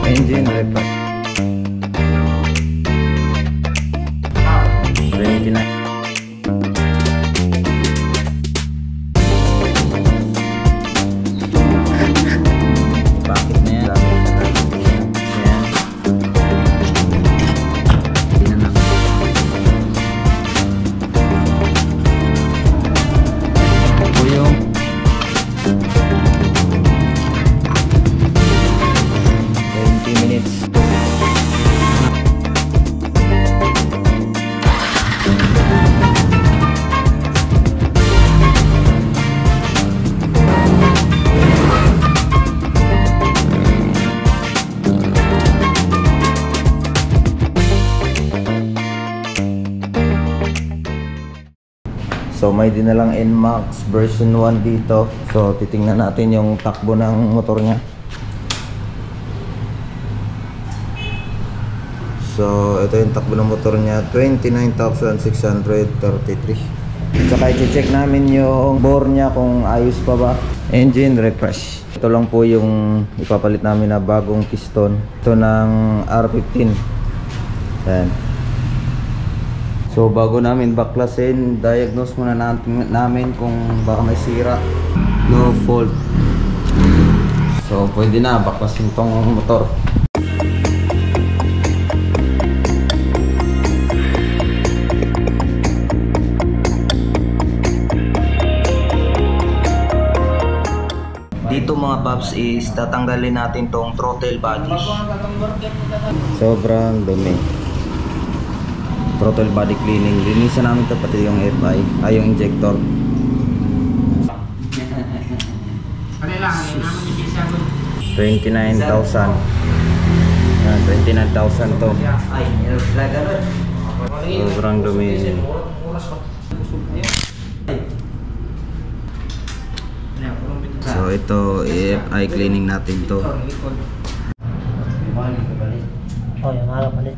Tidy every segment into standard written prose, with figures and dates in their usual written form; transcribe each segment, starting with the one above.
Engine repair. 29. Bakit na yan? Ayan. Hindi na. Ito yung minutes. So may dinalang NMAX version 1 dito. So titingnan natin yung takbo ng motor niya. So ito yung takbo ng motor niya, 29,633. Saka i-check namin yung bore niya kung ayos pa ba. Engine refresh. Ito lang po yung ipapalit namin na bagong piston. Ito ng R15. Ayan. So bago namin baklasin, diagnose muna namin kung baka may sira. No fault. So pwede na baklasin tong motor. Dito mga paps is tatanggalin natin tong throttle body. Sobrang dumi. Throttle body cleaning. Linisan namin ito pati yung FI, yung injector. 29,000. 29,000 to. Sobrang dumi. So ito FI cleaning natin to. Oh, yung harap palit.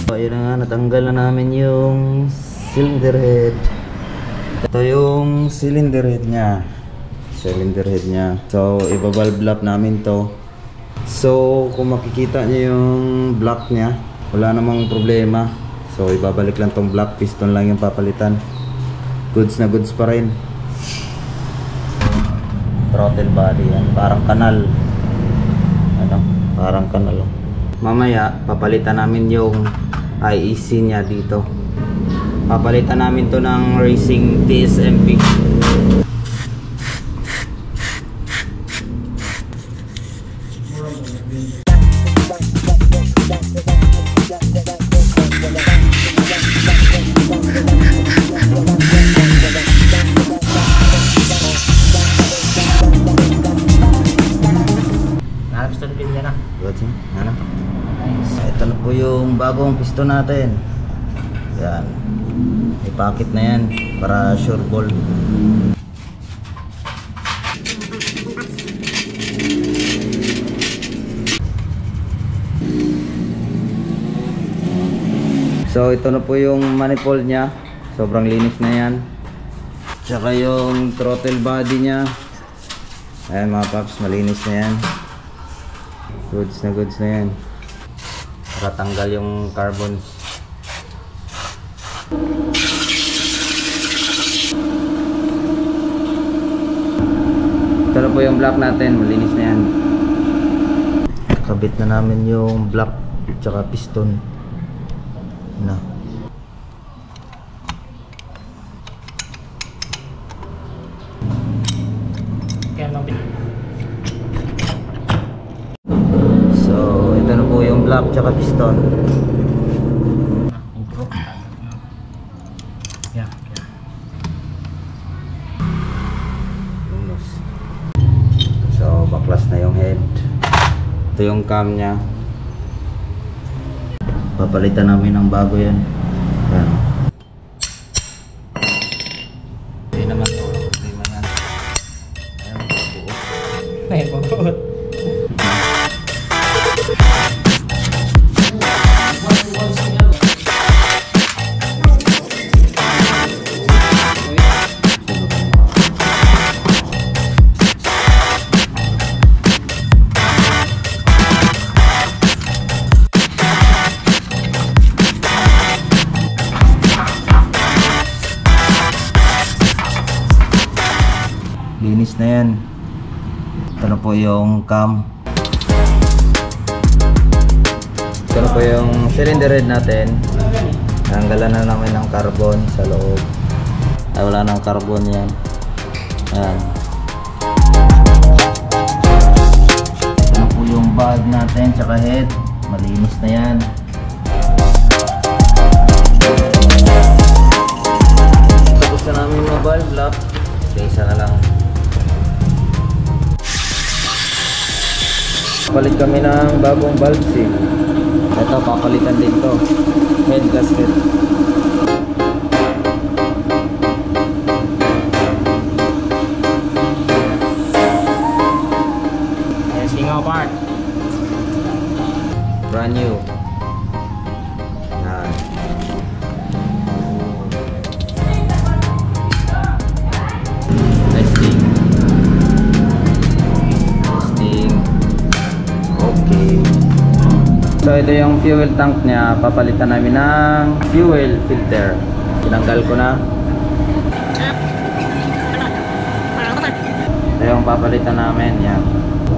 So ayun na nga, natanggal na namin yung cylinder head. Ito yung cylinder head nya. So iba-valve lap namin to. So kung makikita nyo yung block nya, wala namang problema. So ibabalik lang tong block, piston lang yung papalitan. Goods na goods pa rin. Throttle body yan, parang kanal. Ano? Parang kanal. Mamaya papalitan namin yung IEC nya dito. Papalitan namin to ng Racing TSMP. Ito na po yung bagong piston natin. Yan. Ipakit na yan para sure ball. So ito na po yung manifold nya. Sobrang linis na yan. Tsaka yung throttle body nya. Ayan mga paps, malinis na yan. Goods na yan. Para tanggal yung carbons. Ito na po yung block natin, malinis na yan. Kabit na namin yung block tsaka piston na. So ito na po yung block tsaka piston. So baklas na yung head. Ito yung cam nya. Papalitan namin ng bago yan. Yan. Hindi naman ito. Problema yan. Ayan, buo. Ay, buo. na yan. Ito na po yung cam. Ito na po yung cylinder head natin. Tanggalan na namin ng carbon sa loob. Ay, wala nang carbon yan. Ayan. Ito na po yung valve natin tsaka head. Malinis na yan. Tapos na namin yung valve lock. Isa na lang. Palit kami ng bagong valve seal. Ito, papalitan din to. Head gasket. Singaw part. Brand new. Yan. Testing. Testing. Okay. So ito yung fuel tank niya. Papalitan namin ng fuel filter. Tinanggal ko na. Ito yung papalitan namin. Yan.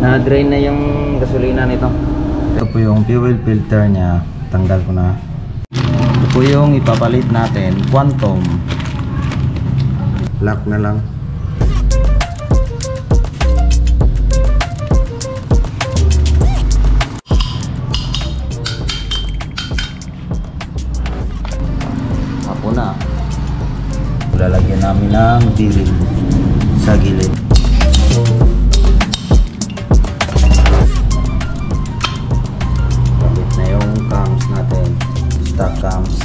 Na-drain na yung gasolina nito. Ito po yung fuel filter niya. Tanggal ko na. Ito po yung ipapalit natin. Quantum. Lock na lang. Ako na. Lalagyan namin ng dilim sa gilid. Kapit na yung cams natin. Stock cams.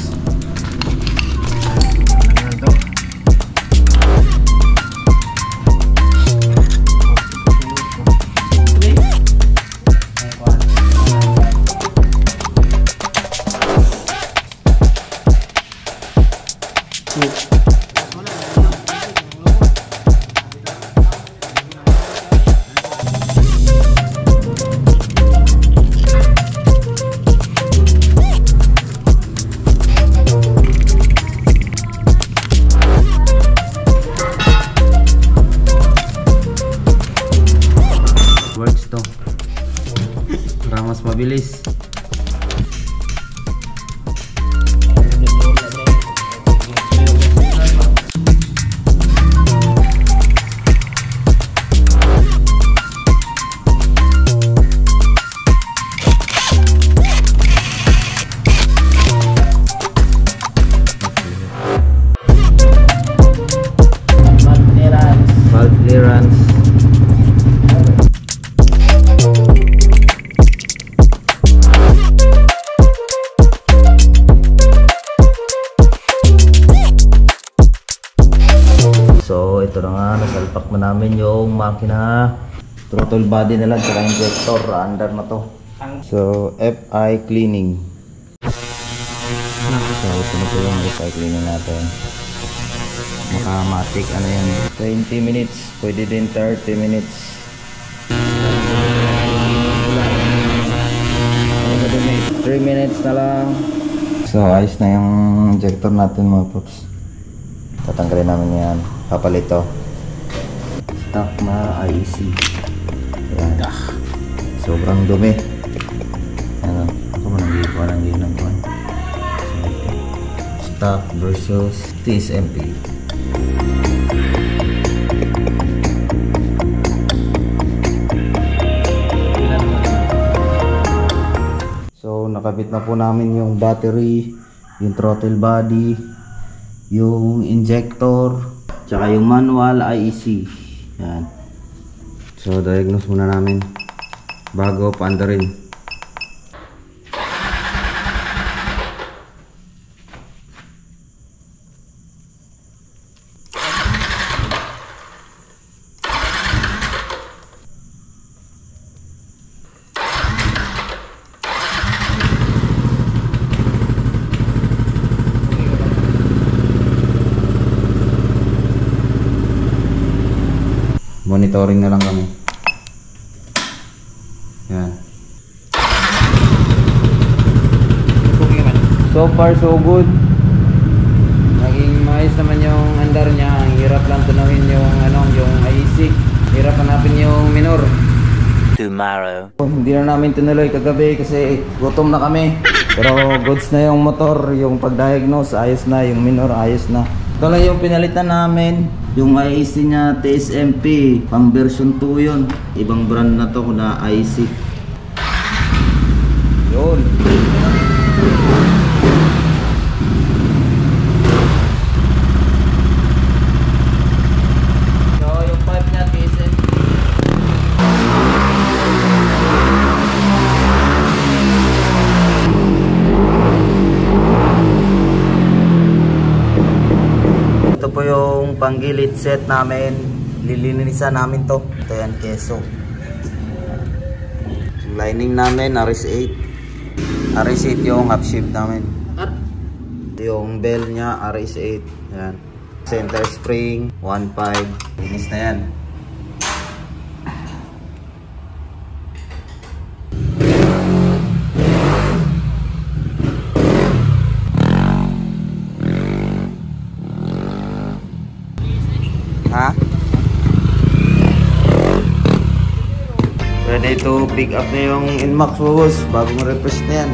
Works to. Para mas mabilis. Valve clearance. So ito na nga, nasalpak na namin yung makina. Throttle body na lang, saka injector, under na to. So FI cleaning. So ito na po yung FI cleaning natin. Makamatic ano yan, 20 minutes, pwede din 30 minutes. 3 minutes na lang. So ayos na yung injector natin mga props. Tatanggalin namin yan, papalito. Stock na IEC. Yan. Sobrang dumi. Ano, ako man ang giko ng ginagawa. Stock versus TSMP. So nakabit na po namin yung battery, yung throttle body, yung injector, tsaka yung manual IEC. Yan. So diagnose muna namin bago paandarin. Monitoring na lang kami. Yan. So far so good. Naging maayos naman yung andar niya. Ang hirap lang tunawin yung yung IEC. Hirap hanapin yung minor. Tomorrow. Hindi na namin tinuloy kagabi kasi gutom na kami. Pero goods na yung motor, yung pag-diagnose, ayos na, yung minor, ayos na. Ito lang yung pinalitan namin. Yung IC niya, TSMP, pang version 2 yun. Ibang brand na to na IC. Yun. So, yung pipe niya, TSMP. Ito po yung panggilid set namin. Lilinisan namin to. Ito yan, keso. Yung lining namin, RS8. RS8 yung half shift namin. Yung bell niya, RS8. Yan. Center spring, 1.5. Linis na yan. Ha? Ready to pick up na yung Inmax, boss. Bagong refresh na yan.